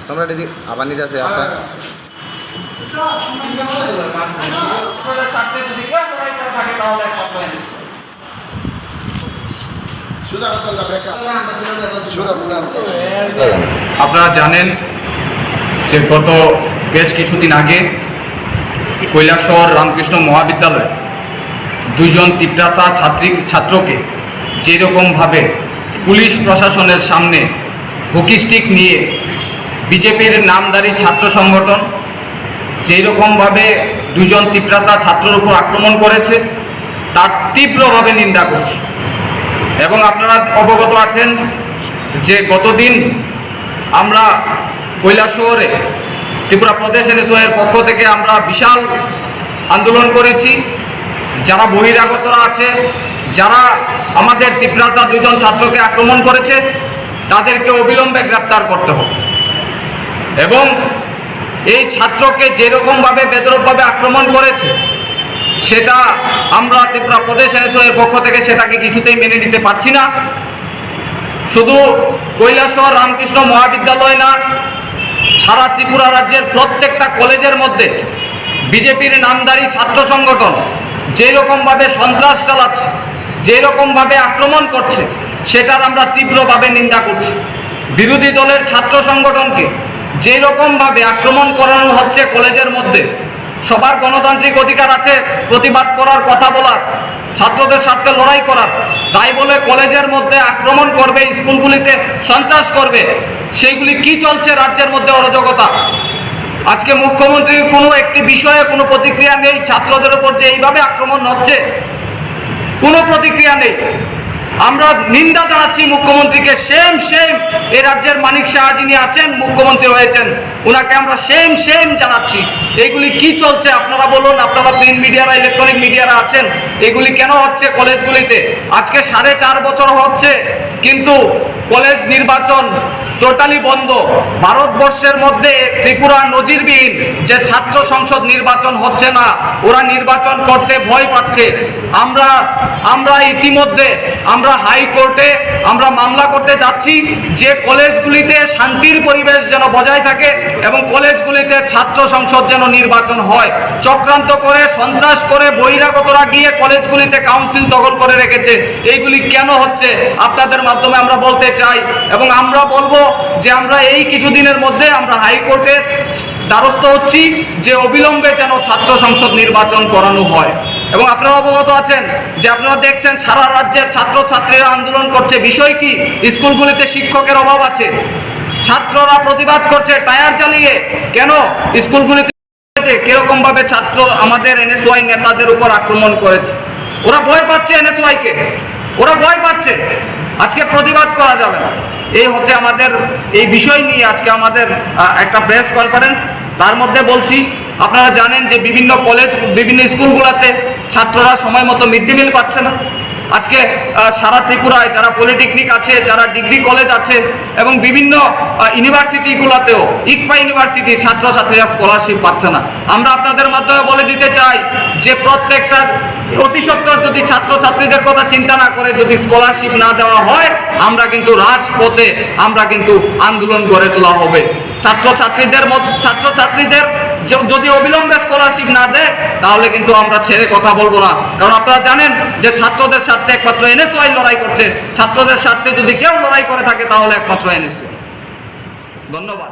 তোমরা দিদি আবার নিতে আছে আপনার স্বার্থে যদি কেউ লড়াই করে থাকে তাহলে একমাত্র এনএসইউ। আপনারা জানেন যে গত বেশ কিছুদিন আগে কৈলাসহর রামকৃষ্ণ মহাবিদ্যালয়ে দুইজন তিপ্রাসা ছাত্রকে যেরকমভাবে পুলিশ প্রশাসনের সামনে হকি স্টিক নিয়ে বিজেপির নামধারী ছাত্র সংগঠন যেরকমভাবে দুইজন তিপ্রাসা ছাত্রের উপর আক্রমণ করেছে তার তীব্রভাবে নিন্দা করছে। এবং আপনারা অবগত আছেন যে গতদিন আমরা কৈলাসহরে ত্রিপুরা প্রদেশ এনএসইউ পক্ষ থেকে আমরা বিশাল আন্দোলন করেছি। যারা বহিরাগতরা আছে, যারা আমাদের তিপ্রাসা দুজন ছাত্রকে আক্রমণ করেছে তাদেরকে অবিলম্বে গ্রেপ্তার করতে হবে এবং এই ছাত্রকে যেরকমভাবে বেদরকভাবে আক্রমণ করেছে সেটা আমরা ত্রিপুরা প্রদেশ এনএসইউ পক্ষ থেকে সেটাকে কিছুতেই মেনে নিতে পারছি না। শুধু কৈলাসহর রামকৃষ্ণ মহাবিদ্যালয় না, সারা ত্রিপুরা রাজ্যের প্রত্যেকটা কলেজের মধ্যে বিজেপির নামধারী ছাত্র সংগঠন যেরকমভাবে সন্ত্রাস চালাচ্ছে, যেরকমভাবে আক্রমণ করছে সেটার আমরা তীব্রভাবে নিন্দা করছি। বিরোধী দলের ছাত্র সংগঠনকে যেরকমভাবে আক্রমণ করানো হচ্ছে কলেজের মধ্যে, সবার গণতান্ত্রিক অধিকার আছে প্রতিবাদ করার, কথা বলার, ছাত্রদের স্বার্থে লড়াই করার, তাই বলে কলেজের মধ্যে আক্রমণ করবে, স্কুলগুলিতে সন্ত্রাস করবে, সেইগুলি কি চলছে রাজ্যের মধ্যে অরাজকতা। আজকে মুখ্যমন্ত্রীর কোনো একটি বিষয়ে কোনো প্রতিক্রিয়া নেই, ছাত্রদের উপর যে এইভাবে আক্রমণ হচ্ছে কোনো প্রতিক্রিয়া নেই। আমরা নিন্দা জানাচ্ছি মুখ্যমন্ত্রীকে। সেম এই রাজ্যের মানিক শাহ যিনি আছেন মুখ্যমন্ত্রী হয়েছেন, ওনাকে আমরা সেম জানাচ্ছি। এগুলি কি চলছে আপনারা বলুন, আপনারা প্রিন্ট মিডিয়ারা, ইলেকট্রনিক মিডিয়ারা আছেন, এগুলি কেন হচ্ছে কলেজগুলিতে? আজকে 4.5 বছর হচ্ছে কিন্তু কলেজ নির্বাচন টোটালি বন্ধ। ভারতবর্ষের মধ্যে ত্রিপুরা নজিরবিহীন যে ছাত্র সংসদ নির্বাচন হচ্ছে না, ওরা নির্বাচন করতে ভয় পাচ্ছে। আমরা ইতিমধ্যে আমরা হাইকোর্টে আমরা মামলা করতে যাচ্ছি যে কলেজগুলিতে শান্তির পরিবেশ যেন বজায় থাকে এবং কলেজগুলিতে ছাত্র সংসদ যেন নির্বাচন হয়। চক্রান্ত করে, সন্ত্রাস করে বহিরাগতরা গিয়ে কলেজগুলিতে কাউন্সিল দখল করে রেখেছে। এইগুলি কেন হচ্ছে আপনাদের মাধ্যমে আমরা বলতে চাই এবং আমরা বলবো যে আমরা এই কিছুদিনের মধ্যে আমরা হাইকোর্টের দ্বারস্থ হচ্ছি যে অবিলম্বে যেন ছাত্র সংসদ নির্বাচন করানো হয়। এবং আপনারা অবগত আছেন যে আপনারা দেখছেন সারা রাজ্যে ছাত্রছাত্রীরা আন্দোলন করছে। বিষয় কি? স্কুলগুলিতে শিক্ষকের অভাব আছে, ছাত্ররা প্রতিবাদ করছে টায়ার জ্বালিয়ে। কেন? স্কুলগুলিতে কিরকম ভাবে ছাত্র আমাদের এনএসইউ নেতাদের উপর আক্রমণ করেছে। ওরা ভয় পাচ্ছে, এনএসইউকে ওরা ভয় পাচ্ছে। আজকে প্রতিবাদ করা যাবে না। এই হচ্ছে আমাদের এই বিষয় নিয়ে আজকে আমাদের একটা প্রেস কনফারেন্স। তার মধ্যে বলছি, আপনারা জানেন যে বিভিন্ন কলেজ, বিভিন্ন স্কুলগুলোতে ছাত্ররা সময় মতো মিড ডে মিল পাচ্ছে না। আজকে সারা ত্রিপুরায় যারা পলিটেকনিক আছে, যারা ডিগ্রি কলেজ আছে এবং বিভিন্ন ইউনিভার্সিটিগুলোতেও, ইকফা ইউনিভার্সিটি ছাত্রছাত্রীরা স্কলারশিপ পাচ্ছে না। আমরা আপনাদের মাধ্যমে বলে দিতে চাই যে প্রত্যেকটা অতি সত্বর যদি ছাত্রছাত্রীদের কথা চিন্তা না করে যদি স্কলারশিপ না দেওয়া হয়, আমরা কিন্তু রাজপথে আমরা কিন্তু আন্দোলন গড়ে তোলা হবে। ছাত্রছাত্রীদের যদি অবিলম্বে স্কলারশিপ না দেয় তাহলে কিন্তু আমরা ছেড়ে কথা বলবো না। কারণ আপনারা জানেন যে ছাত্রদের স্বার্থে একমাত্র এনএসইউ লড়াই করছে। ছাত্রদের স্বার্থে যদি কেউ লড়াই করে থাকে তাহলে একমাত্র এনএসইউ। ধন্যবাদ।